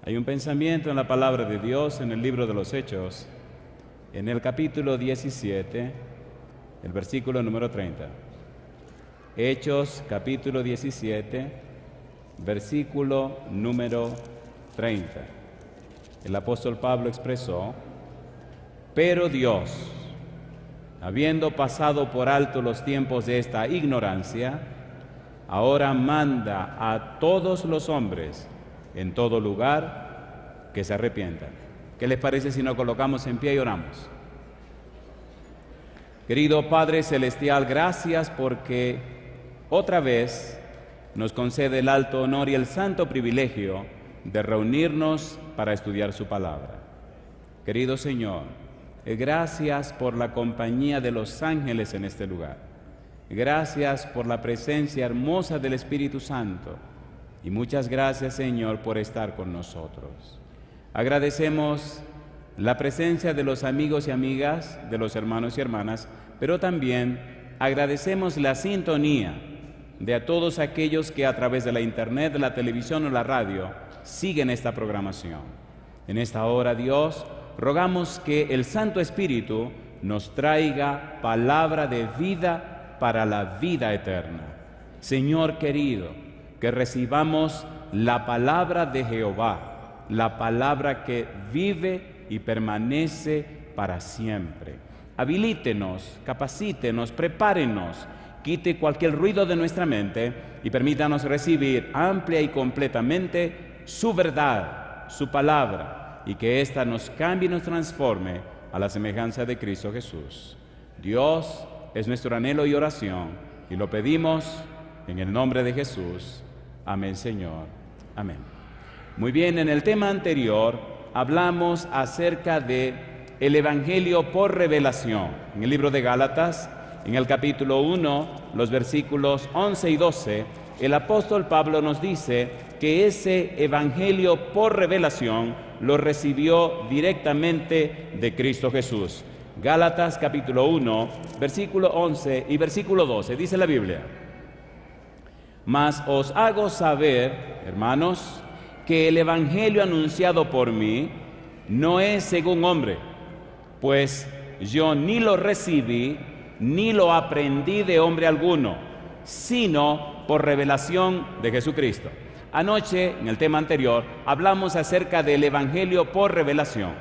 Hay un pensamiento en la palabra de Dios en el libro de los Hechos, en el capítulo 17, el versículo número 30. Hechos, capítulo 17, versículo número 30. El apóstol Pablo expresó: pero Dios, habiendo pasado por alto los tiempos de esta ignorancia, ahora manda a todos los hombres en todo lugar que se arrepientan. ¿Qué les parece si nos colocamos en pie y oramos? Querido Padre Celestial, gracias porque otra vez nos concede el alto honor y el santo privilegio de reunirnos para estudiar su palabra. Querido Señor, gracias por la compañía de los ángeles en este lugar. Gracias por la presencia hermosa del Espíritu Santo. Y muchas gracias, Señor, por estar con nosotros. Agradecemos la presencia de los amigos y amigas, de los hermanos y hermanas, pero también agradecemos la sintonía de a todos aquellos que a través de la internet, la televisión o la radio siguen esta programación. En esta hora, Dios, rogamos que el Santo Espíritu nos traiga palabra de vida para la vida eterna. Señor querido, que recibamos la palabra de Jehová, la palabra que vive y permanece para siempre. Habilítenos, capacítenos, prepárenos, quite cualquier ruido de nuestra mente y permítanos recibir amplia y completamente su verdad, su palabra, y que ésta nos cambie y nos transforme a la semejanza de Cristo Jesús. Dios, es nuestro anhelo y oración, y lo pedimos en el nombre de Jesús. Amén, Señor. Amén. Muy bien, en el tema anterior hablamos acerca de el Evangelio por revelación. En el libro de Gálatas, en el capítulo 1, los versículos 11 y 12, el apóstol Pablo nos dice que ese Evangelio por revelación lo recibió directamente de Cristo Jesús. Gálatas capítulo 1, versículo 11 y versículo 12, dice la Biblia: mas os hago saber, hermanos, que el Evangelio anunciado por mí no es según hombre, pues yo ni lo recibí ni lo aprendí de hombre alguno, sino por revelación de Jesucristo. Anoche, en el tema anterior, hablamos acerca del Evangelio por revelación.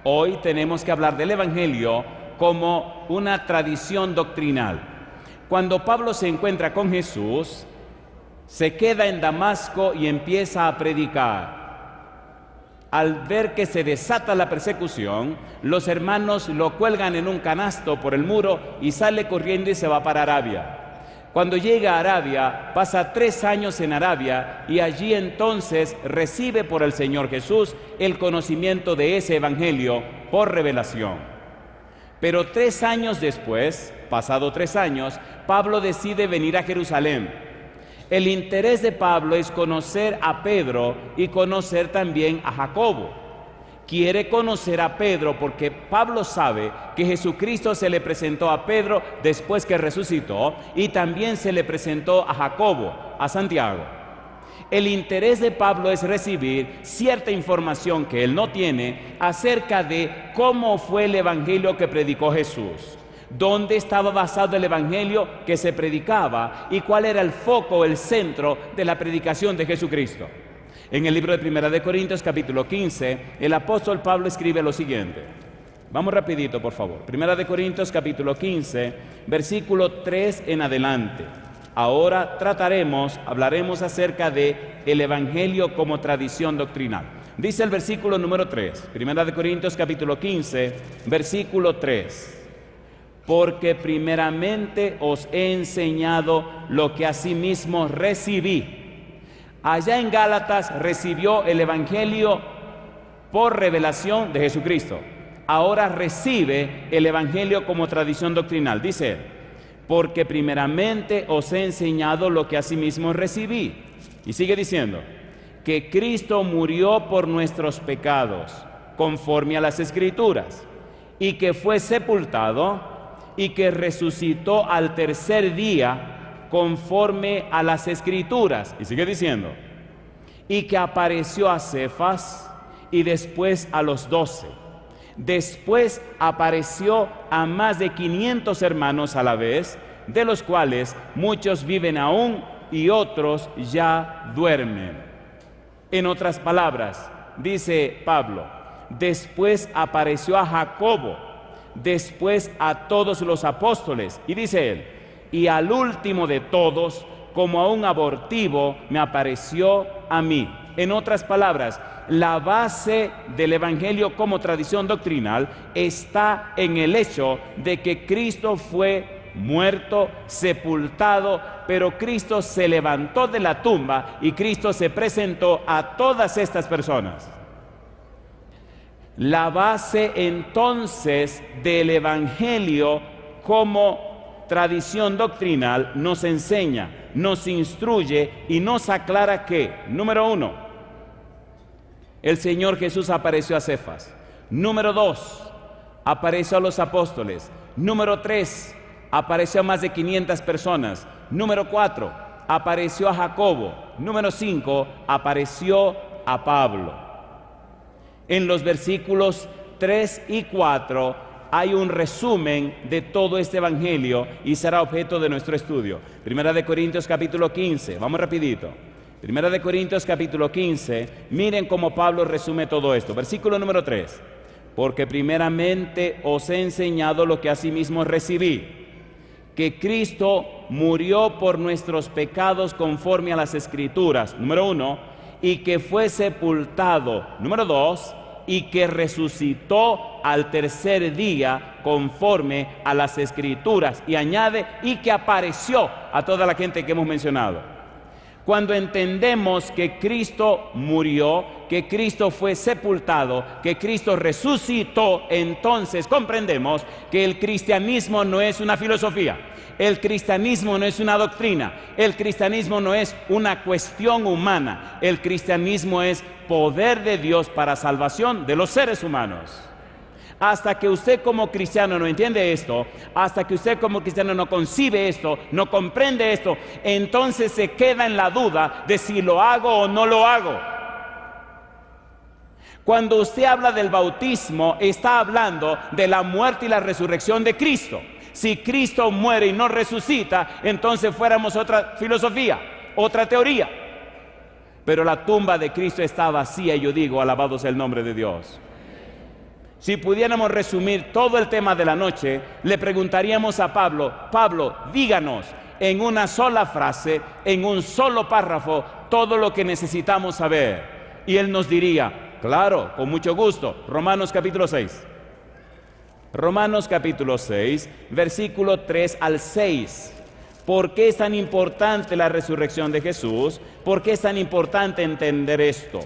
Hoy tenemos que hablar del Evangelio como una tradición doctrinal. Cuando Pablo se encuentra con Jesús, se queda en Damasco y empieza a predicar. Al ver que se desata la persecución, los hermanos lo cuelgan en un canasto por el muro y sale corriendo y se va para Arabia. Cuando llega a Arabia, pasa 3 años en Arabia y allí entonces recibe por el Señor Jesús el conocimiento de ese evangelio por revelación. Pero 3 años después, pasado 3 años, Pablo decide venir a Jerusalén. El interés de Pablo es conocer a Pedro y conocer también a Jacobo. Quiere conocer a Pedro porque Pablo sabe que Jesucristo se le presentó a Pedro después que resucitó y también se le presentó a Jacobo, a Santiago. El interés de Pablo es recibir cierta información que él no tiene acerca de cómo fue el evangelio que predicó Jesús. ¿Dónde estaba basado el evangelio que se predicaba y cuál era el foco, el centro de la predicación de Jesucristo? En el libro de Primera de Corintios, capítulo 15, el apóstol Pablo escribe lo siguiente. Vamos rapidito, por favor. Primera de Corintios, capítulo 15, versículo 3 en adelante. Ahora hablaremos acerca de el evangelio como tradición doctrinal. Dice el versículo número 3, Primera de Corintios, capítulo 15, versículo 3. Porque primeramente os he enseñado lo que asimismo recibí. Allá en Gálatas recibió el Evangelio por revelación de Jesucristo. Ahora recibe el Evangelio como tradición doctrinal. Dice: porque primeramente os he enseñado lo que asimismo recibí. Y sigue diciendo: que Cristo murió por nuestros pecados, conforme a las Escrituras, y que fue sepultado, y que resucitó al tercer día conforme a las Escrituras. Y sigue diciendo: y que apareció a Cefas y después a los 12. Después apareció a más de 500 hermanos a la vez, de los cuales muchos viven aún y otros ya duermen. En otras palabras, dice Pablo, después apareció a Jacobo, después a todos los apóstoles, y dice él, y al último de todos, como a un abortivo, me apareció a mí. En otras palabras, la base del Evangelio como tradición doctrinal está en el hecho de que Cristo fue muerto, sepultado, pero Cristo se levantó de la tumba y Cristo se presentó a todas estas personas. La base entonces del Evangelio como tradición doctrinal nos enseña, nos instruye y nos aclara que, número 1, el Señor Jesús apareció a Cefas. Número 2, apareció a los apóstoles. Número 3, apareció a más de 500 personas. Número 4, apareció a Jacobo. Número 5, apareció a Pablo. En los versículos 3 y 4 hay un resumen de todo este evangelio y será objeto de nuestro estudio. Primera de Corintios capítulo 15, vamos rapidito. Primera de Corintios capítulo 15, miren cómo Pablo resume todo esto. Versículo número 3. Porque primeramente os he enseñado lo que asimismo recibí, que Cristo murió por nuestros pecados conforme a las Escrituras, número 1, y que fue sepultado, número 2, y que resucitó al tercer día conforme a las Escrituras, y añade, y que apareció a toda la gente que hemos mencionado. Cuando entendemos que Cristo murió, que Cristo fue sepultado, que Cristo resucitó, entonces comprendemos que el cristianismo no es una filosofía, el cristianismo no es una doctrina, el cristianismo no es una cuestión humana, el cristianismo es poder de Dios para salvación de los seres humanos. Hasta que usted como cristiano no entiende esto, hasta que usted como cristiano no concibe esto, no comprende esto, entonces se queda en la duda de si lo hago o no lo hago. Cuando usted habla del bautismo, está hablando de la muerte y la resurrección de Cristo. Si Cristo muere y no resucita, entonces fuéramos otra filosofía, otra teoría. Pero la tumba de Cristo está vacía y yo digo, alabado sea el nombre de Dios. Si pudiéramos resumir todo el tema de la noche, le preguntaríamos a Pablo, Pablo, díganos en una sola frase, en un solo párrafo, todo lo que necesitamos saber. Y él nos diría, claro, con mucho gusto, Romanos capítulo 6. Romanos capítulo 6, versículo 3 al 6. ¿Por qué es tan importante la resurrección de Jesús? ¿Por qué es tan importante entender esto?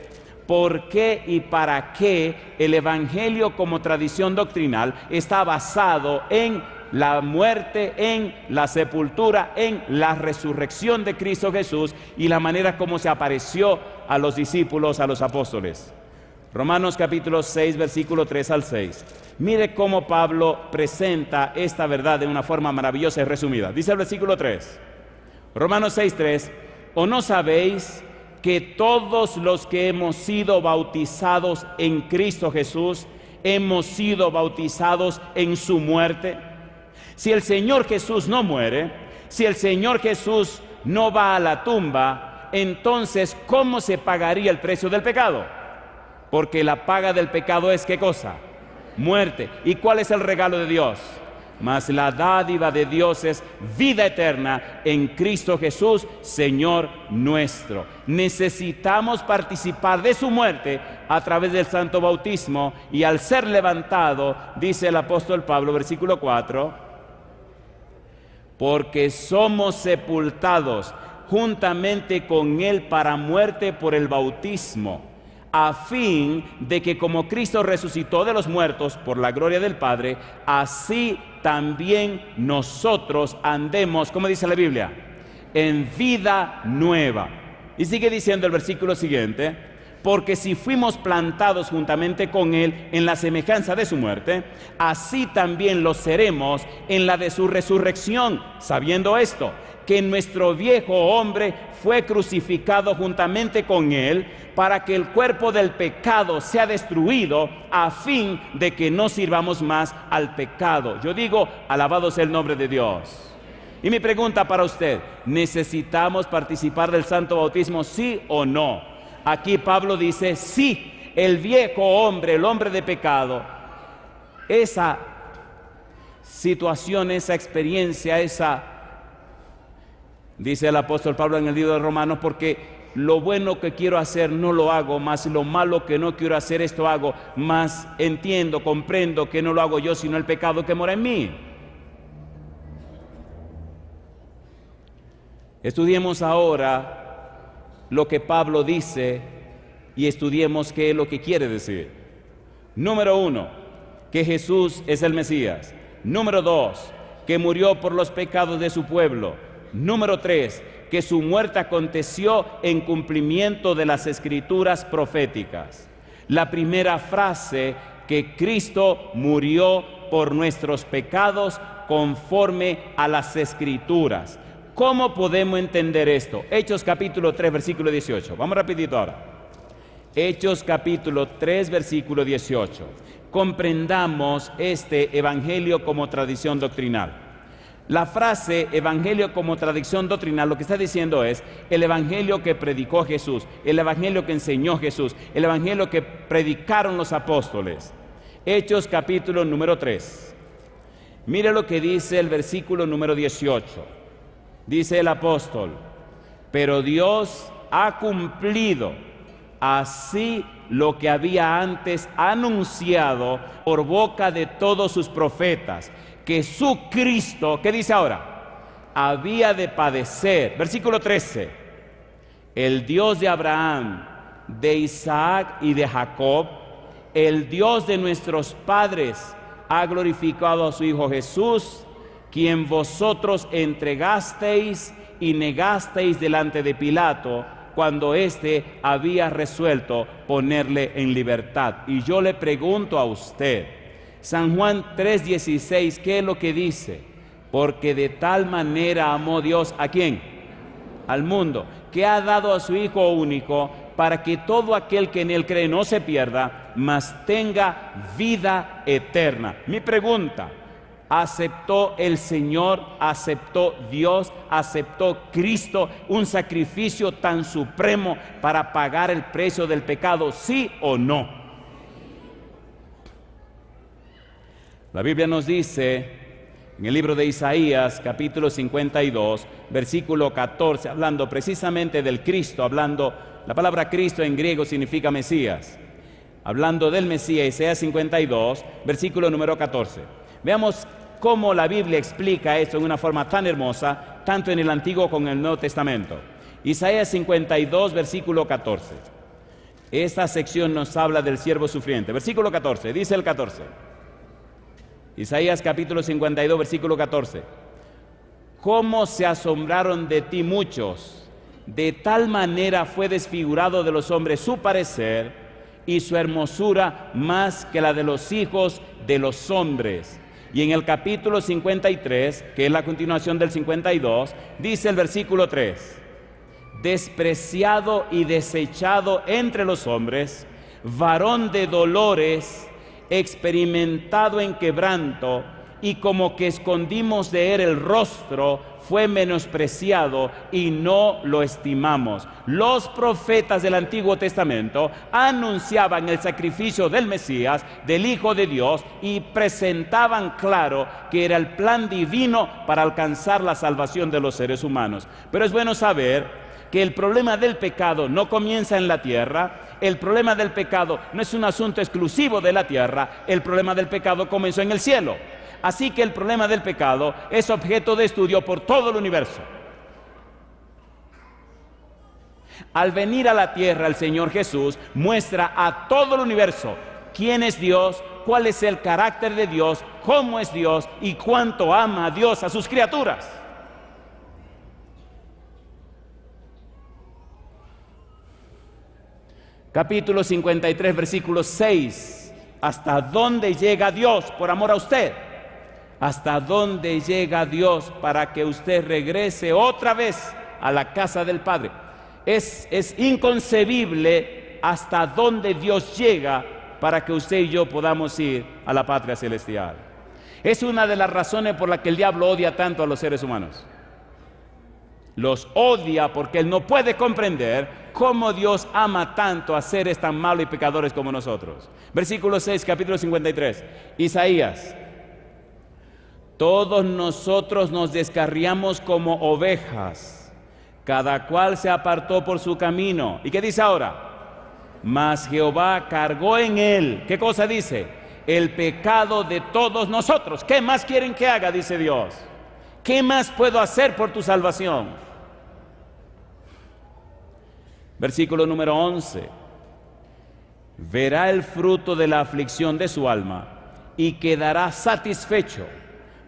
¿Por qué y para qué el Evangelio como tradición doctrinal está basado en la muerte, en la sepultura, en la resurrección de Cristo Jesús y la manera como se apareció a los discípulos, a los apóstoles? Romanos capítulo 6, versículo 3 al 6. Mire cómo Pablo presenta esta verdad de una forma maravillosa y resumida. Dice el versículo 3, Romanos 6, 3, ¿o no sabéis que todos los que hemos sido bautizados en Cristo Jesús, hemos sido bautizados en su muerte? Si el Señor Jesús no muere, si el Señor Jesús no va a la tumba, entonces ¿cómo se pagaría el precio del pecado? Porque la paga del pecado es ¿qué cosa? Muerte. ¿Y cuál es el regalo de Dios? Mas la dádiva de Dios es vida eterna en Cristo Jesús, Señor nuestro. Necesitamos participar de su muerte a través del santo bautismo y al ser levantado, dice el apóstol Pablo, versículo 4, porque somos sepultados juntamente con Él para muerte por el bautismo, a fin de que como Cristo resucitó de los muertos por la gloria del Padre, así también nosotros andemos, como dice la Biblia, en vida nueva. Y sigue diciendo el versículo siguiente, Porque si fuimos plantados juntamente con Él en la semejanza de su muerte, así también lo seremos en la de su resurrección, sabiendo esto, que nuestro viejo hombre fue crucificado juntamente con Él, para que el cuerpo del pecado sea destruido, a fin de que no sirvamos más al pecado. Yo digo, alabado sea el nombre de Dios. Y mi pregunta para usted, ¿necesitamos participar del santo bautismo, sí o no? Aquí Pablo dice, sí, el viejo hombre, el hombre de pecado, esa situación, esa experiencia, dice el apóstol Pablo en el libro de Romanos, porque lo bueno que quiero hacer no lo hago, más lo malo que no quiero hacer esto hago, más entiendo, comprendo que no lo hago yo, sino el pecado que mora en mí. Estudiemos ahora lo que Pablo dice y estudiemos qué es lo que quiere decir. Número 1, que Jesús es el Mesías. Número 2, que murió por los pecados de su pueblo. Número 3, que su muerte aconteció en cumplimiento de las escrituras proféticas. La primera frase, que Cristo murió por nuestros pecados conforme a las escrituras. ¿Cómo podemos entender esto? Hechos capítulo 3, versículo 18. Vamos rapidito ahora. Hechos capítulo 3, versículo 18. Comprendamos este evangelio como tradición doctrinal. La frase evangelio como tradición doctrinal lo que está diciendo es el evangelio que predicó Jesús, el evangelio que enseñó Jesús, el evangelio que predicaron los apóstoles. Hechos capítulo número 3. Mire lo que dice el versículo número 18. Dice el apóstol, pero Dios ha cumplido así lo que había antes anunciado por boca de todos sus profetas, que su Cristo, ¿qué dice ahora? Había de padecer. Versículo 13, el Dios de Abraham, de Isaac y de Jacob, el Dios de nuestros padres, ha glorificado a su Hijo Jesús, quien vosotros entregasteis y negasteis delante de Pilato, cuando éste había resuelto ponerle en libertad. Y yo le pregunto a usted, San Juan 3:16, ¿qué es lo que dice? Porque de tal manera amó Dios, ¿a quién? Al mundo, que ha dado a su Hijo único, para que todo aquel que en él cree no se pierda, mas tenga vida eterna. Mi pregunta, ¿aceptó el Señor, aceptó Dios, aceptó Cristo un sacrificio tan supremo para pagar el precio del pecado, sí o no? La Biblia nos dice en el libro de Isaías, capítulo 52, versículo 14, hablando precisamente del Cristo, la palabra Cristo en griego significa Mesías, hablando del Mesías, Isaías 52, versículo número 14. Veamos cómo la Biblia explica esto en una forma tan hermosa, tanto en el Antiguo como en el Nuevo Testamento. Isaías 52, versículo 14. Esta sección nos habla del siervo sufriente. Versículo 14, dice el 14. Isaías capítulo 52, versículo 14. ¿Cómo se asombraron de ti muchos? De tal manera fue desfigurado de los hombres su parecer y su hermosura más que la de los hijos de los hombres. Y en el capítulo 53, que es la continuación del 52, dice el versículo 3, despreciado y desechado entre los hombres, varón de dolores, experimentado en quebranto, y como que escondimos de él el rostro, fue menospreciado y no lo estimamos. Los profetas del Antiguo Testamento anunciaban el sacrificio del Mesías, del Hijo de Dios, y presentaban claro que era el plan divino para alcanzar la salvación de los seres humanos. Pero es bueno saber que el problema del pecado no comienza en la tierra, el problema del pecado no es un asunto exclusivo de la tierra, el problema del pecado comenzó en el cielo. Así que el problema del pecado es objeto de estudio por todo el universo. Al venir a la tierra, el Señor Jesús muestra a todo el universo quién es Dios, cuál es el carácter de Dios, cómo es Dios y cuánto ama a Dios a sus criaturas. Capítulo 53, versículo 6. ¿Hasta dónde llega Dios por amor a usted? ¿Hasta dónde llega Dios para que usted regrese otra vez a la casa del Padre? Es inconcebible hasta dónde Dios llega para que usted y yo podamos ir a la patria celestial. Es una de las razones por las que el diablo odia tanto a los seres humanos. Los odia porque él no puede comprender cómo Dios ama tanto a seres tan malos y pecadores como nosotros. Versículo 6, capítulo 53. Isaías. Todos nosotros nos descarriamos como ovejas, cada cual se apartó por su camino. ¿Y qué dice ahora? Mas Jehová cargó en él, ¿qué cosa dice? El pecado de todos nosotros. ¿Qué más quieren que haga? Dice Dios. ¿Qué más puedo hacer por tu salvación? Versículo número 11. Verá el fruto de la aflicción de su alma y quedará satisfecho.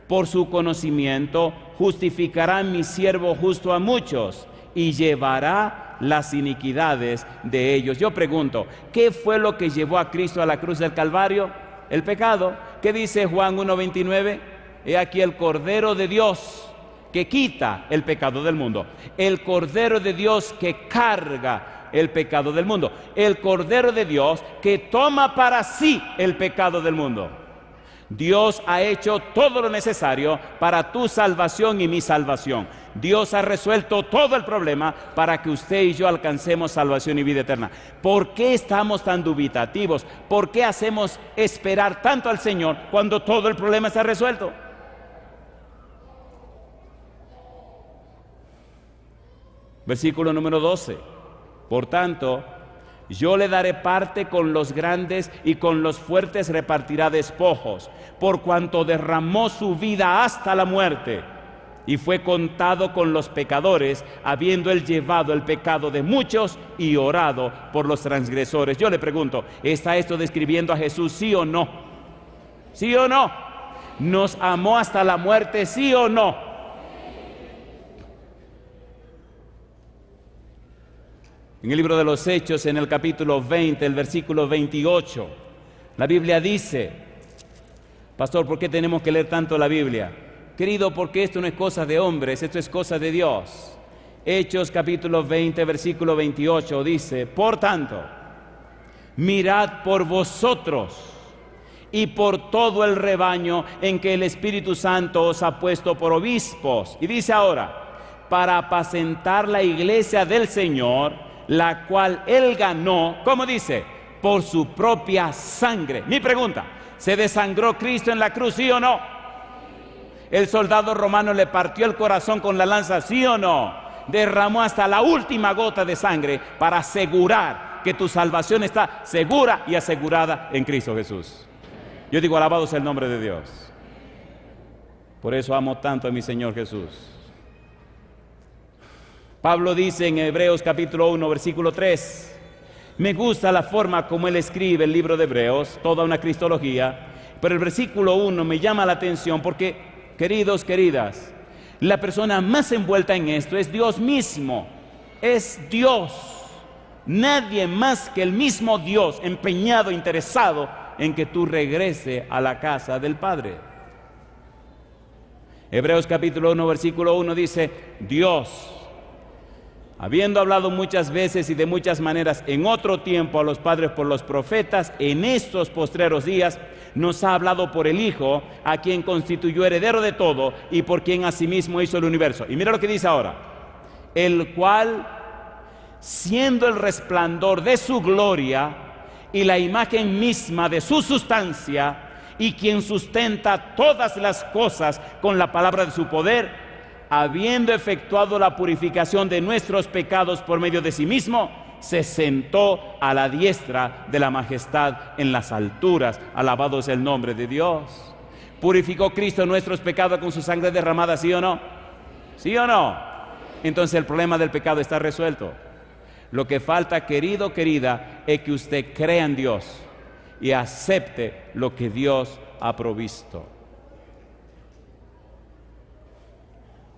Por su conocimiento justificará mi siervo justo a muchos y llevará las iniquidades de ellos. Yo pregunto, ¿qué fue lo que llevó a Cristo a la cruz del Calvario? El pecado. ¿Qué dice Juan 1:29? He aquí el Cordero de Dios que quita el pecado del mundo. El Cordero de Dios que carga el pecado del mundo. El Cordero de Dios que toma para sí el pecado del mundo. Dios ha hecho todo lo necesario para tu salvación y mi salvación. Dios ha resuelto todo el problema para que usted y yo alcancemos salvación y vida eterna. ¿Por qué estamos tan dubitativos? ¿Por qué hacemos esperar tanto al Señor cuando todo el problema está resuelto? Versículo número 12. Por tanto, yo le daré parte con los grandes y con los fuertes repartirá despojos, por cuanto derramó su vida hasta la muerte y fue contado con los pecadores, habiendo él llevado el pecado de muchos y orado por los transgresores. Yo le pregunto, ¿está esto describiendo a Jesús, sí o no? ¿Sí o no? ¿Nos amó hasta la muerte, sí o no? En el libro de los Hechos, en el capítulo 20, el versículo 28, la Biblia dice, pastor, ¿por qué tenemos que leer tanto la Biblia? Querido, porque esto no es cosa de hombres, esto es cosa de Dios. Hechos capítulo 20, versículo 28 dice, por tanto, mirad por vosotros y por todo el rebaño en que el Espíritu Santo os ha puesto por obispos. Y dice ahora, para apacentar la iglesia del Señor, la cual él ganó, ¿cómo dice? Por su propia sangre. Mi pregunta, ¿se desangró Cristo en la cruz, sí o no? ¿El soldado romano le partió el corazón con la lanza, sí o no? Derramó hasta la última gota de sangre para asegurar que tu salvación está segura y asegurada en Cristo Jesús. Yo digo, alabado sea el nombre de Dios. Por eso amo tanto a mi Señor Jesús. Pablo dice en Hebreos capítulo 1, versículo 3, me gusta la forma como él escribe el libro de Hebreos, toda una cristología, pero el versículo 1 me llama la atención porque, queridos, queridas, la persona más envuelta en esto es Dios mismo, es Dios, nadie más que el mismo Dios empeñado, interesado en que tú regrese a la casa del Padre. Hebreos capítulo 1, versículo 1 dice, Dios, habiendo hablado muchas veces y de muchas maneras en otro tiempo a los padres por los profetas, en estos postreros días nos ha hablado por el Hijo, a quien constituyó heredero de todo y por quien asimismo hizo el universo. Y mira lo que dice ahora, el cual, siendo el resplandor de su gloria y la imagen misma de su sustancia, y quien sustenta todas las cosas con la palabra de su poder, habiendo efectuado la purificación de nuestros pecados por medio de sí mismo, se sentó a la diestra de la majestad en las alturas. Alabado es el nombre de Dios. ¿Purificó Cristo nuestros pecados con su sangre derramada, sí o no? ¿Sí o no? Entonces el problema del pecado está resuelto. Lo que falta, querido, querida, es que usted crea en Dios y acepte lo que Dios ha provisto.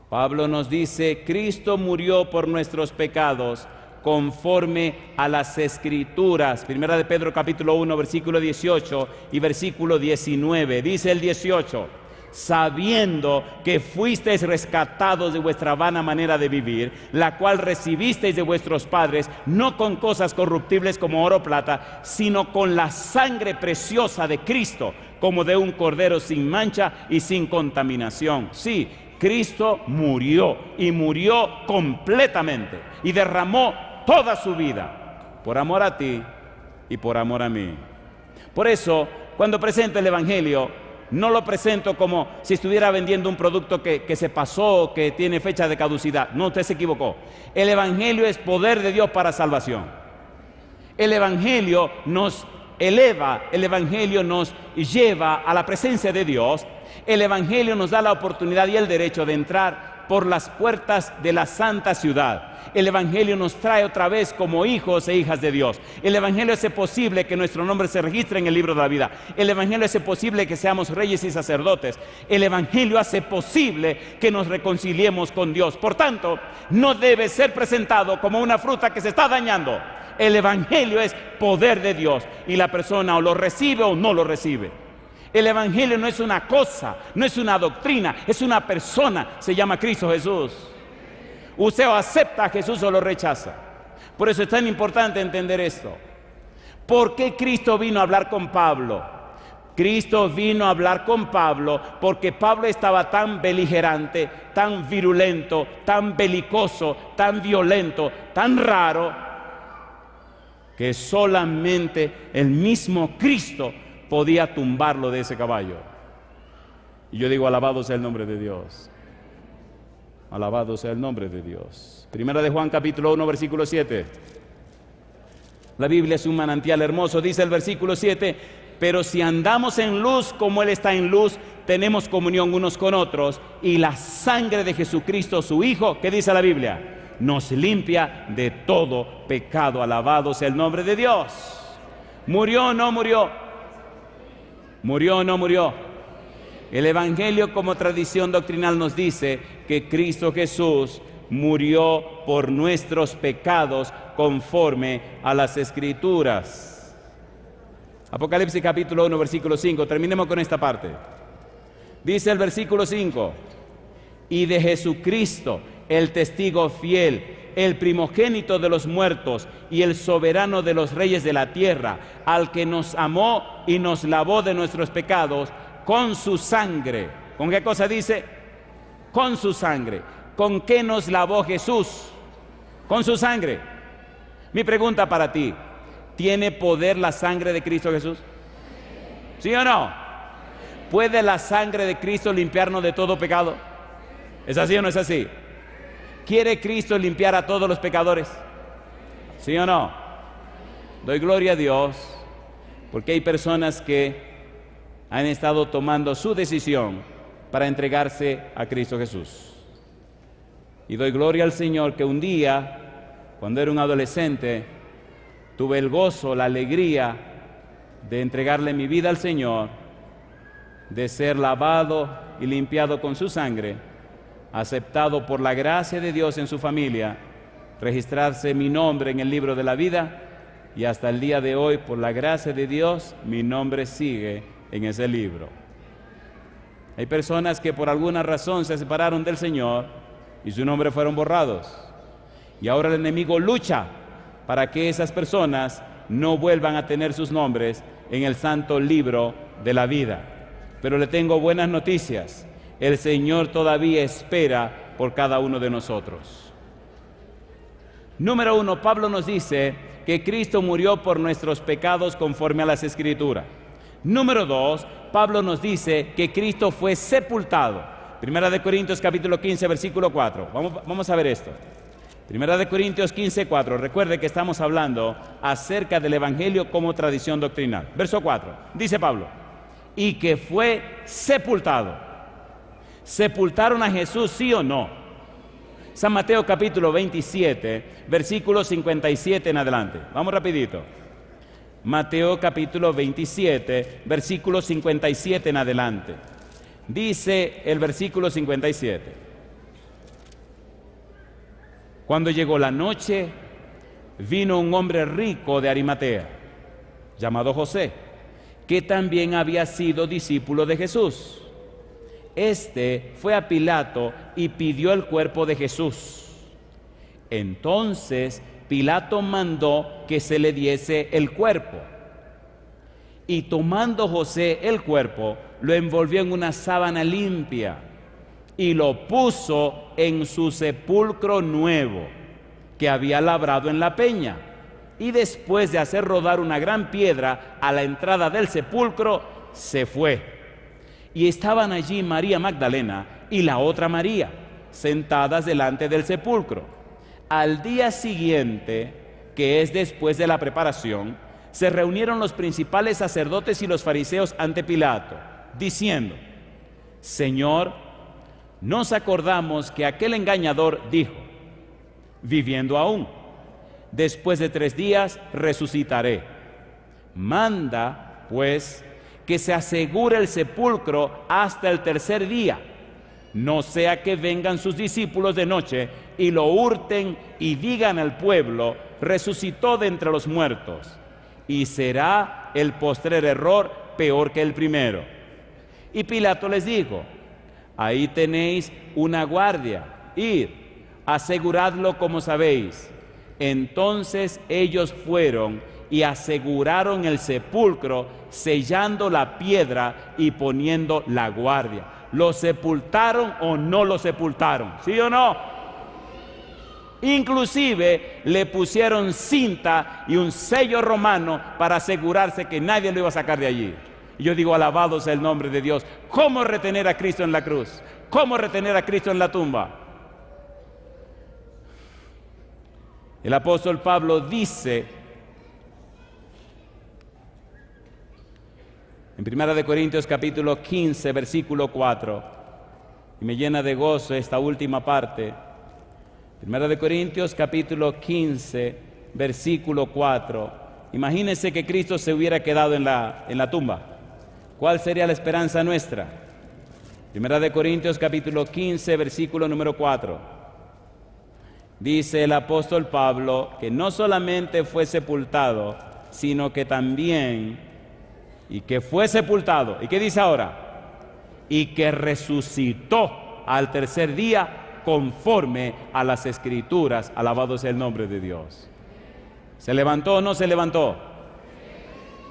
Pablo nos dice, Cristo murió por nuestros pecados conforme a las Escrituras. Primera de Pedro capítulo 1, versículo 18 y versículo 19. Dice el 18: sabiendo que fuisteis rescatados de vuestra vana manera de vivir, la cual recibisteis de vuestros padres, no con cosas corruptibles como oro o plata, sino con la sangre preciosa de Cristo, como de un cordero sin mancha y sin contaminación. Sí, Cristo murió, y murió completamente, y derramó toda su vida por amor a ti y por amor a mí. Por eso, cuando presento el Evangelio, no lo presento como si estuviera vendiendo un producto que se pasó, que tiene fecha de caducidad. No, usted se equivocó. El Evangelio es poder de Dios para salvación. El Evangelio nos eleva, el Evangelio nos lleva a la presencia de Dios. El Evangelio nos da la oportunidad y el derecho de entrar por las puertas de la santa ciudad. El Evangelio nos trae otra vez como hijos e hijas de Dios. El Evangelio hace posible que nuestro nombre se registre en el libro de la vida. El Evangelio hace posible que seamos reyes y sacerdotes. El Evangelio hace posible que nos reconciliemos con Dios. Por tanto, no debe ser presentado como una fruta que se está dañando. El Evangelio es poder de Dios, y la persona o lo recibe o no lo recibe. El Evangelio no es una cosa, no es una doctrina, es una persona. Se llama Cristo Jesús. Usted o acepta a Jesús o lo rechaza. Por eso es tan importante entender esto. ¿Por qué Cristo vino a hablar con Pablo? Cristo vino a hablar con Pablo porque Pablo estaba tan beligerante, tan virulento, tan belicoso, tan violento, tan raro, que solamente el mismo Cristo podía tumbarlo de ese caballo. Y yo digo, alabado sea el nombre de Dios. Alabado sea el nombre de Dios. Primera de Juan capítulo 1, versículo 7. La Biblia es un manantial hermoso. Dice el versículo 7: pero si andamos en luz como Él está en luz, tenemos comunión unos con otros, y la sangre de Jesucristo, su Hijo, ¿qué dice la Biblia? Nos limpia de todo pecado. Alabado sea el nombre de Dios. ¿Murió o no murió? ¿Murió o no murió? El Evangelio, como tradición doctrinal, nos dice que Cristo Jesús murió por nuestros pecados conforme a las Escrituras. Apocalipsis capítulo 1, versículo 5. Terminemos con esta parte. Dice el versículo 5: y de Jesucristo, el testigo fiel, el primogénito de los muertos y el soberano de los reyes de la tierra, al que nos amó y nos lavó de nuestros pecados con su sangre. ¿Con qué cosa dice? Con su sangre. ¿Con qué nos lavó Jesús? Con su sangre. Mi pregunta para ti: ¿tiene poder la sangre de Cristo Jesús? ¿Sí o no? ¿Puede la sangre de Cristo limpiarnos de todo pecado? ¿Es así o no es así? ¿Quiere Cristo limpiar a todos los pecadores? ¿Sí o no? Doy gloria a Dios porque hay personas que han estado tomando su decisión para entregarse a Cristo Jesús. Y doy gloria al Señor que un día, cuando era un adolescente, tuve el gozo, la alegría de entregarle mi vida al Señor, de ser lavado y limpiado con su sangre, aceptado por la gracia de Dios en su familia, registrarse mi nombre en el libro de la vida, y hasta el día de hoy, por la gracia de Dios, mi nombre sigue en ese libro. Hay personas que por alguna razón se separaron del Señor y su nombre fueron borrados. Y ahora el enemigo lucha para que esas personas no vuelvan a tener sus nombres en el santo libro de la vida. Pero le tengo buenas noticias. El Señor todavía espera por cada uno de nosotros. Número 1, Pablo nos dice que Cristo murió por nuestros pecados conforme a las Escrituras. Número 2, Pablo nos dice que Cristo fue sepultado. Primera de Corintios capítulo 15, versículo 4. Vamos a ver esto. Primera de Corintios 15, 4. Recuerde que estamos hablando acerca del Evangelio como tradición doctrinal. Verso 4. Dice Pablo: y que fue sepultado. ¿Sepultaron a Jesús, sí o no? San Mateo capítulo 27, versículo 57 en adelante. Vamos rapidito. Mateo capítulo 27, versículo 57 en adelante. Dice el versículo 57: cuando llegó la noche, vino un hombre rico de Arimatea, llamado José, que también había sido discípulo de Jesús. Este fue a Pilato y pidió el cuerpo de Jesús. Entonces Pilato mandó que se le diese el cuerpo. Y tomando José el cuerpo, lo envolvió en una sábana limpia y lo puso en su sepulcro nuevo que había labrado en la peña. Y después de hacer rodar una gran piedra a la entrada del sepulcro, se fue. Y estaban allí María Magdalena y la otra María, sentadas delante del sepulcro. Al día siguiente, que es después de la preparación, se reunieron los principales sacerdotes y los fariseos ante Pilato, diciendo: Señor, nos acordamos que aquel engañador dijo, viviendo aún, después de 3 días resucitaré. Manda, pues, que se asegure el sepulcro hasta el 3er día, no sea que vengan sus discípulos de noche y lo hurten y digan al pueblo: resucitó de entre los muertos. Y será el postrer error peor que el primero. Y Pilato les dijo: ahí tenéis una guardia, id, aseguradlo como sabéis. Entonces ellos fueron y aseguraron el sepulcro, sellando la piedra y poniendo la guardia. ¿Lo sepultaron o no lo sepultaron? ¿Sí o no? Inclusive le pusieron cinta y un sello romano para asegurarse que nadie lo iba a sacar de allí. Y yo digo, alabado sea el nombre de Dios. ¿Cómo retener a Cristo en la cruz? ¿Cómo retener a Cristo en la tumba? El apóstol Pablo dice en 1 Corintios capítulo 15, versículo 4, y me llena de gozo esta última parte. 1 Corintios capítulo 15, versículo 4. Imagínense que Cristo se hubiera quedado en la tumba. ¿Cuál sería la esperanza nuestra? 1 Corintios capítulo 15, versículo número 4. Dice el apóstol Pablo que no solamente fue sepultado, sino que también, y que fue sepultado, ¿y qué dice ahora? Y que resucitó al 3er día conforme a las Escrituras. Alabado sea el nombre de Dios. ¿Se levantó o no se levantó?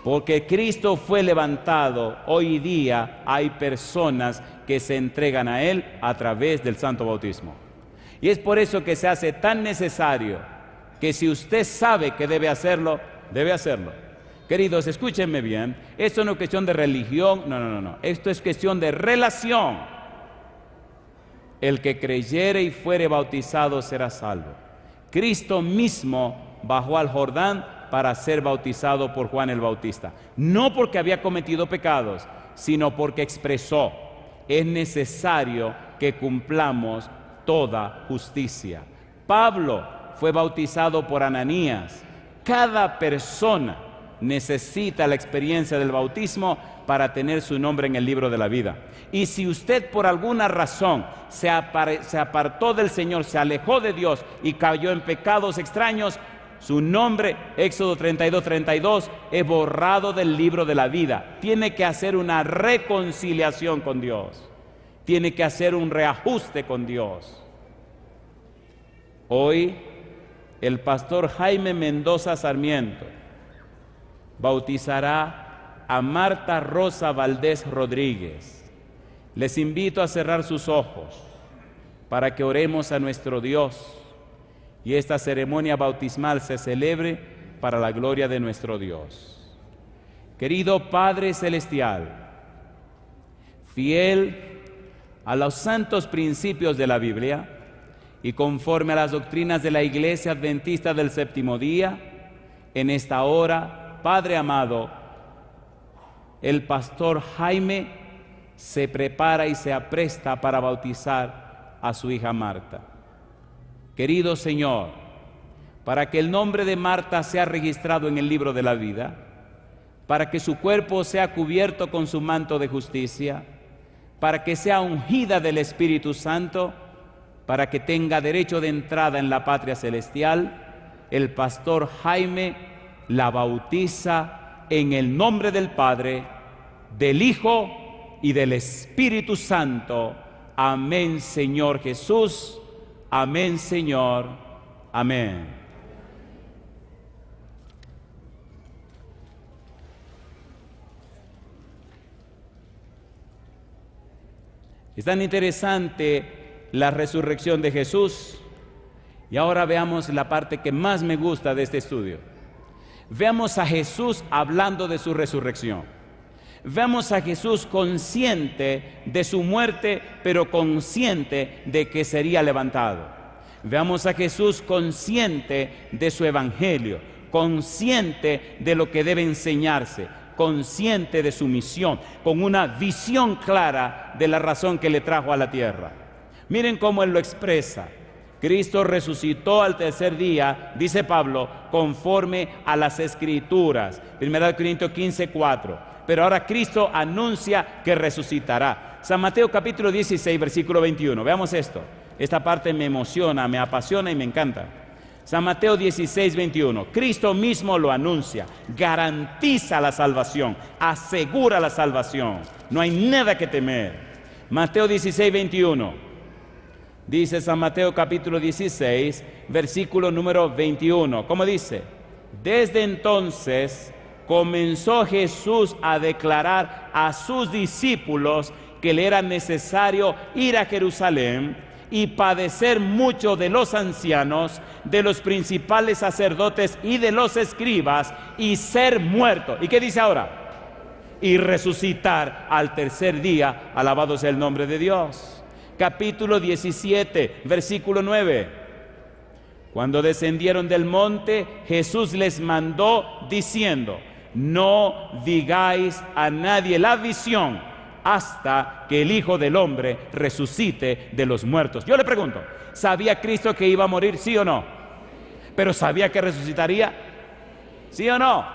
Porque Cristo fue levantado. Hoy día hay personas que se entregan a Él a través del santo bautismo. Y es por eso que se hace tan necesario que si usted sabe que debe hacerlo, debe hacerlo. Queridos, escúchenme bien. Esto no es cuestión de religión, no. Esto es cuestión de relación. El que creyere y fuere bautizado será salvo. Cristo mismo bajó al Jordán para ser bautizado por Juan el Bautista. No porque había cometido pecados, sino porque expresó: es necesario que cumplamos toda justicia. Pablo fue bautizado por Ananías. Cada persona necesita la experiencia del bautismo para tener su nombre en el libro de la vida. Y si usted por alguna razón se apartó del Señor, se alejó de Dios y cayó en pecados extraños, su nombre, Éxodo 32:32, es borrado del libro de la vida. Tiene que hacer una reconciliación con Dios. Tiene que hacer un reajuste con Dios. Hoy, el pastor Jaime Mendoza Sarmiento bautizará a Marta Rosa Valdés Rodríguez. Les invito a cerrar sus ojos para que oremos a nuestro Dios y esta ceremonia bautismal se celebre para la gloria de nuestro Dios. Querido Padre Celestial, fiel a los santos principios de la Biblia y conforme a las doctrinas de la Iglesia Adventista del Séptimo Día, en esta hora, Padre amado, el pastor Jaime se prepara y se apresta para bautizar a su hija Marta. Querido Señor, para que el nombre de Marta sea registrado en el libro de la vida, para que su cuerpo sea cubierto con su manto de justicia, para que sea ungida del Espíritu Santo, para que tenga derecho de entrada en la patria celestial, el pastor Jaime la bautiza en el nombre del Padre, del Hijo y del Espíritu Santo. Amén, Señor Jesús. Amén, Señor. Amén. Es tan interesante la resurrección de Jesús. Y ahora veamos la parte que más me gusta de este estudio. Veamos a Jesús hablando de su resurrección. Veamos a Jesús consciente de su muerte, pero consciente de que sería levantado. Veamos a Jesús consciente de su evangelio, consciente de lo que debe enseñarse, consciente de su misión, con una visión clara de la razón que le trajo a la tierra. Miren cómo él lo expresa. Cristo resucitó al tercer día, dice Pablo, conforme a las Escrituras. 1 Corintios 15:4. Pero ahora Cristo anuncia que resucitará. San Mateo capítulo 16, versículo 21. Veamos esto. Esta parte me emociona, me apasiona y me encanta. San Mateo 16, 21. Cristo mismo lo anuncia, garantiza la salvación, asegura la salvación. No hay nada que temer. Mateo 16, 21. Dice San Mateo capítulo 16, versículo número 21. ¿Cómo dice? Desde entonces comenzó Jesús a declarar a sus discípulos que le era necesario ir a Jerusalén y padecer mucho de los ancianos, de los principales sacerdotes y de los escribas, y ser muerto. ¿Y qué dice ahora? Y resucitar al tercer día. Alabado sea el nombre de Dios. Capítulo 17, versículo 9. Cuando descendieron del monte, Jesús les mandó diciendo: no digáis a nadie la visión hasta que el Hijo del Hombre resucite de los muertos. Yo le pregunto, ¿sabía Cristo que iba a morir? ¿Sí o no? ¿Pero sabía que resucitaría? ¿Sí o no?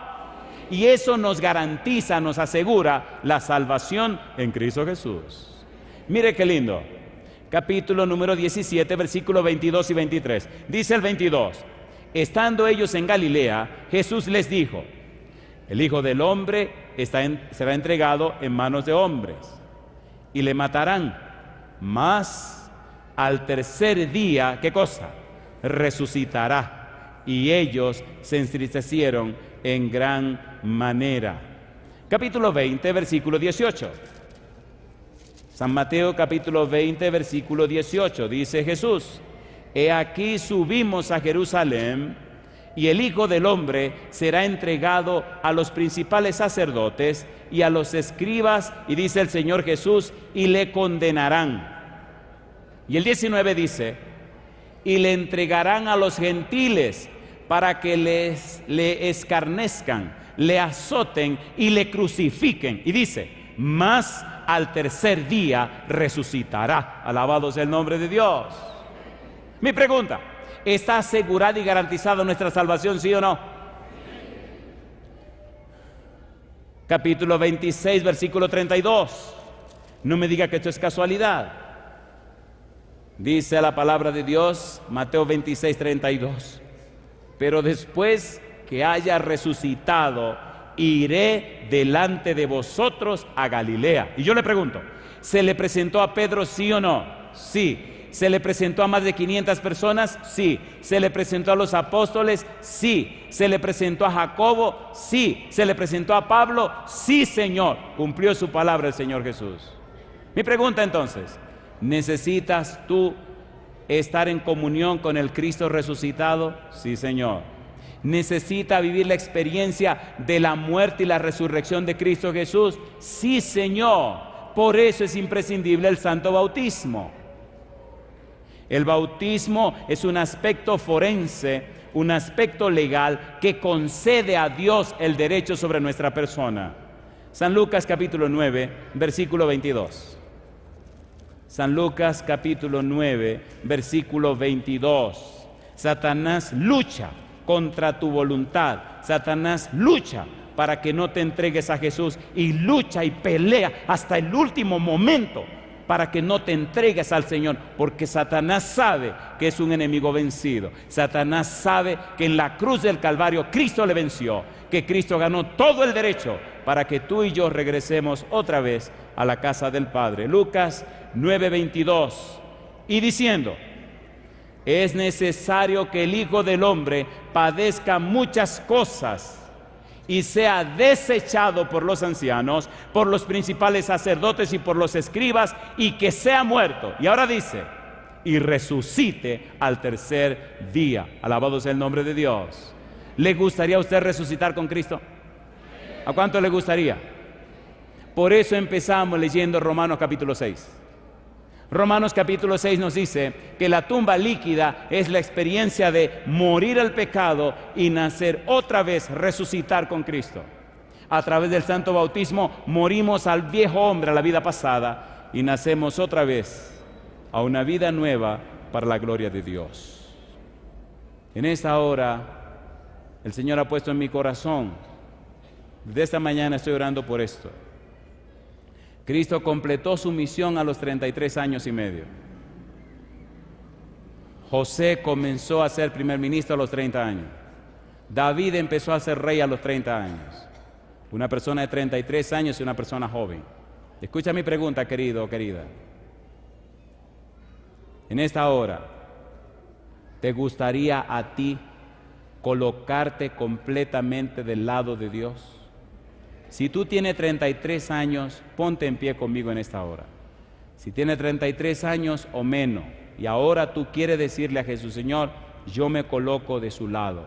Y eso nos garantiza, nos asegura la salvación en Cristo Jesús. Mire qué lindo. Capítulo número 17, versículos 22 y 23. Dice el 22: estando ellos en Galilea, Jesús les dijo: el Hijo del Hombre será entregado en manos de hombres y le matarán, mas al tercer día, ¿qué cosa? Resucitará. Y ellos se entristecieron en gran manera. Capítulo 20, versículo 18. San Mateo capítulo 20, versículo 18, dice Jesús: he aquí subimos a Jerusalén, y el Hijo del Hombre será entregado a los principales sacerdotes y a los escribas, y dice el Señor Jesús, y le condenarán. Y el 19 dice: y le entregarán a los gentiles para que le escarnezcan, le azoten y le crucifiquen. Y dice: mas al tercer día resucitará. Alabado sea el nombre de Dios. Mi pregunta: ¿está asegurada y garantizada nuestra salvación, sí o no? Capítulo 26, versículo 32. No me diga que esto es casualidad. Dice la palabra de Dios, Mateo 26, 32. Pero después que haya resucitado, iré delante de vosotros a Galilea. Y yo le pregunto, ¿se le presentó a Pedro, sí o no? Sí. ¿Se le presentó a más de 500 personas? Sí. ¿Se le presentó a los apóstoles? Sí. ¿Se le presentó a Jacobo? Sí. ¿Se le presentó a Pablo? Sí, Señor. Cumplió su palabra el Señor Jesús. Mi pregunta entonces: ¿necesitas tú estar en comunión con el Cristo resucitado? Sí, Señor. ¿Necesita vivir la experiencia de la muerte y la resurrección de Cristo Jesús? Sí, Señor. Por eso es imprescindible el santo bautismo. El bautismo es un aspecto forense, un aspecto legal que concede a Dios el derecho sobre nuestra persona. San Lucas capítulo 9, versículo 22. San Lucas capítulo 9, versículo 22. Satanás lucha contra tu voluntad. Satanás lucha para que no te entregues a Jesús, y lucha y pelea hasta el último momento para que no te entregues al Señor, porque Satanás sabe que es un enemigo vencido. Satanás sabe que en la cruz del Calvario Cristo le venció, que Cristo ganó todo el derecho para que tú y yo regresemos otra vez a la casa del Padre. Lucas 9:22, y diciendo: es necesario que el Hijo del Hombre padezca muchas cosas y sea desechado por los ancianos, por los principales sacerdotes y por los escribas, y que sea muerto. Y ahora dice: y resucite al tercer día. Alabado sea el nombre de Dios. ¿Le gustaría a usted resucitar con Cristo? ¿A cuánto le gustaría? Por eso empezamos leyendo Romanos capítulo 6. Romanos capítulo 6 nos dice que la tumba líquida es la experiencia de morir al pecado y nacer otra vez, resucitar con Cristo. A través del santo bautismo morimos al viejo hombre, a la vida pasada, y nacemos otra vez a una vida nueva para la gloria de Dios. En esta hora el Señor ha puesto en mi corazón, desde esta mañana estoy orando por esto. Cristo completó su misión a los 33 años y medio. José comenzó a ser primer ministro a los 30 años. David empezó a ser rey a los 30 años. Una persona de 33 años y una persona joven. Escucha mi pregunta, querido o querida. En esta hora, ¿te gustaría a ti colocarte completamente del lado de Dios? Si tú tienes 33 años, ponte en pie conmigo en esta hora. Si tienes 33 años o menos, y ahora tú quieres decirle a Jesús: Señor, yo me coloco de su lado.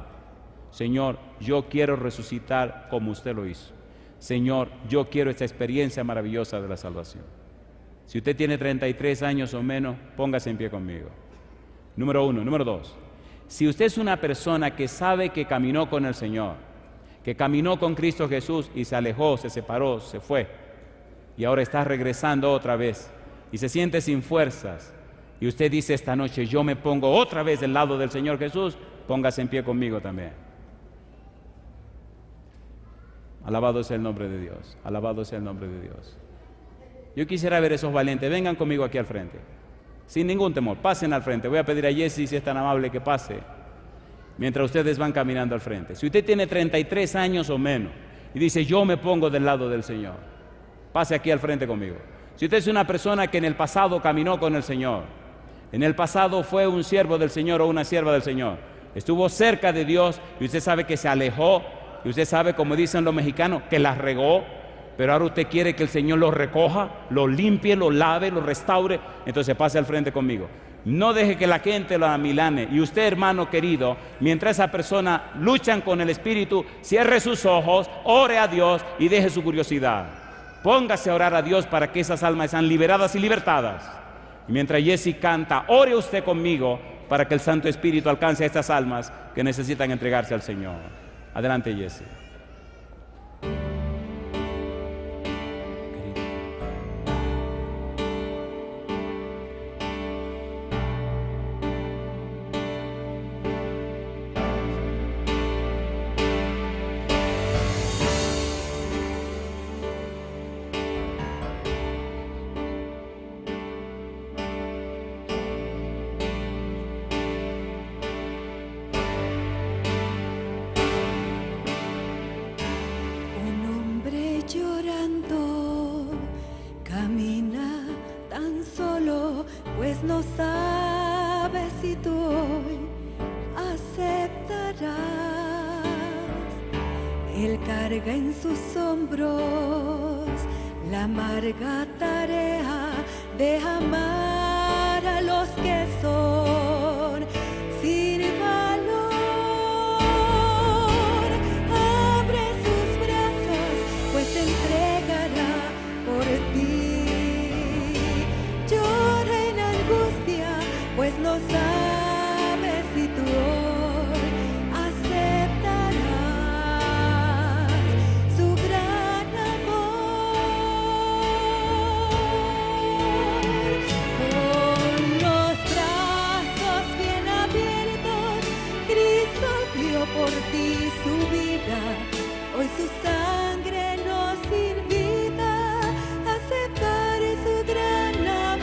Señor, yo quiero resucitar como usted lo hizo. Señor, yo quiero esta experiencia maravillosa de la salvación. Si usted tiene 33 años o menos, póngase en pie conmigo. Número 1. Número 2. Si usted es una persona que sabe que caminó con el Señor, que caminó con Cristo Jesús y se alejó, se separó, se fue, y ahora está regresando otra vez y se siente sin fuerzas, y usted dice esta noche: yo me pongo otra vez del lado del Señor Jesús, póngase en pie conmigo también. Alabado sea el nombre de Dios, alabado sea el nombre de Dios. Yo quisiera ver esos valientes. Vengan conmigo aquí al frente, sin ningún temor, pasen al frente. Voy a pedir a Jesse, si es tan amable, que pase mientras ustedes van caminando al frente. Si usted tiene 33 años o menos y dice: yo me pongo del lado del Señor, pase aquí al frente conmigo. Si usted es una persona que en el pasado caminó con el Señor, en el pasado fue un siervo del Señor o una sierva del Señor, estuvo cerca de Dios y usted sabe que se alejó, y usted sabe, como dicen los mexicanos, que la regó, pero ahora usted quiere que el Señor lo recoja, lo limpie, lo lave, lo restaure, entonces pase al frente conmigo. No deje que la gente lo amilane. Y usted, hermano querido, mientras esa persona luchan con el Espíritu, cierre sus ojos, ore a Dios y deje su curiosidad. Póngase a orar a Dios para que esas almas sean liberadas y libertadas. Y mientras Jesse canta, ore usted conmigo para que el Santo Espíritu alcance a estas almas que necesitan entregarse al Señor. Adelante, Jesse. No sabes si tú hoy aceptarás. Él carga en sus hombros la amarga tarea de amar a los que son sin valor. Abre sus brazos, pues se entregará por ti. Pues no sabes si tú hoy aceptarás su gran amor. Con los brazos bien abiertos, Cristo dio por ti su vida. Hoy su sangre nos invita a aceptar su gran amor.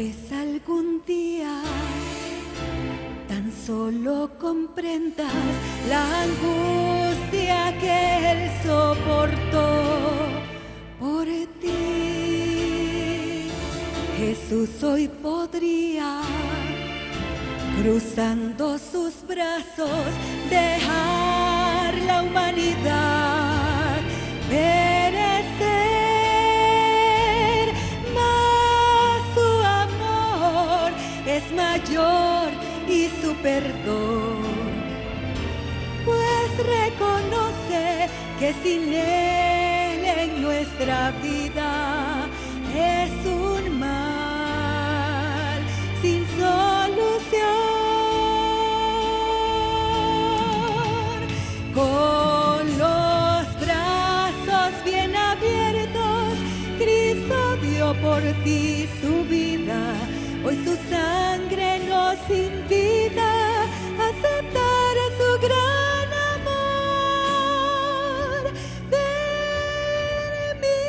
vez algún día tan solo comprendas la angustia que Él soportó por ti. Jesús hoy podría, cruzando sus brazos, dejar la humanidad perecer, mas su amor es mayor y su perdón, pues reconoce que sin Él en nuestra vida es un mal sin solución. Con los brazos bien abiertos, Cristo dio por ti su vida. Hoy su sangre nos invita a aceptar su gran amor. Ven, mi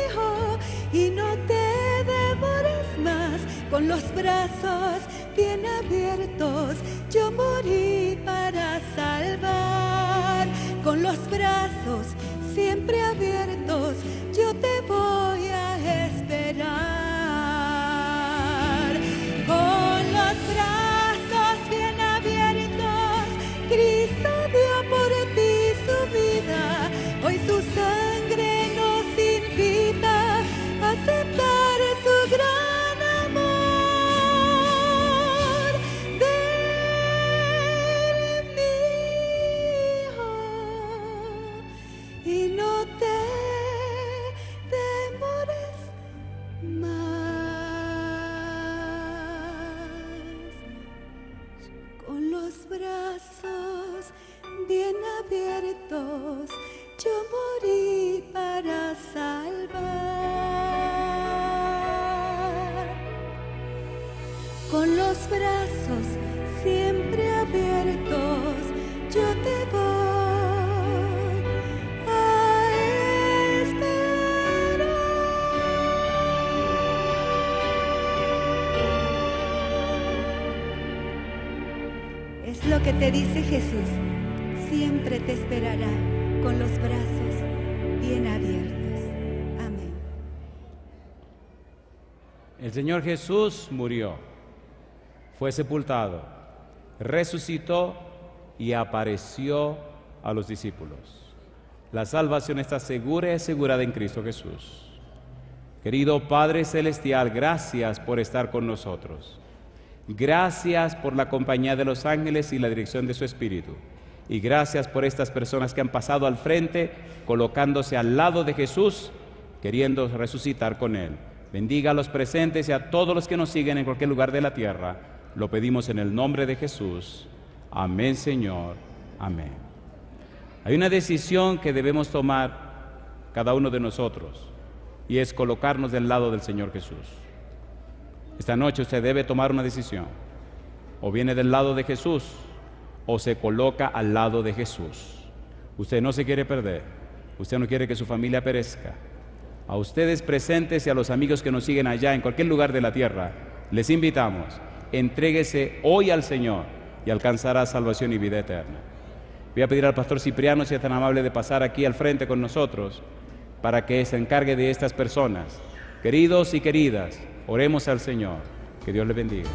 hijo, y no te demores más. Con los brazos bien abiertos, yo morí para salvar. Con los brazos siempre abiertos, yo te voy a esperar. Con los brazos bien abiertos, Cristo dio por ti su vida. Hoy su sangre nos invita a aceptar su gran amor. Ven, mi hijo, y no te demores más. Con los brazos bien abiertos, yo morí para salvar. Con los brazos siempre abiertos, yo te voy a esperar. Es lo que te dice Jesús. Siempre te esperará con los brazos bien abiertos. Amén. El Señor Jesús murió, fue sepultado, resucitó y apareció a los discípulos. La salvación está segura y asegurada en Cristo Jesús. Querido Padre Celestial, gracias por estar con nosotros. Gracias por la compañía de los ángeles y la dirección de su Espíritu. Y gracias por estas personas que han pasado al frente, colocándose al lado de Jesús, queriendo resucitar con Él. Bendiga a los presentes y a todos los que nos siguen en cualquier lugar de la tierra. Lo pedimos en el nombre de Jesús. Amén, Señor. Amén. Hay una decisión que debemos tomar cada uno de nosotros, y es colocarnos del lado del Señor Jesús. Esta noche usted debe tomar una decisión. O viene del lado de Jesús, o se coloca al lado de Jesús. Usted no se quiere perder. Usted no quiere que su familia perezca. A ustedes presentes y a los amigos que nos siguen allá en cualquier lugar de la tierra, les invitamos, entréguese hoy al Señor y alcanzará salvación y vida eterna. Voy a pedir al pastor Cipriano, si es tan amable, de pasar aquí al frente con nosotros para que se encargue de estas personas. Queridos y queridas, oremos al Señor. Que Dios les bendiga.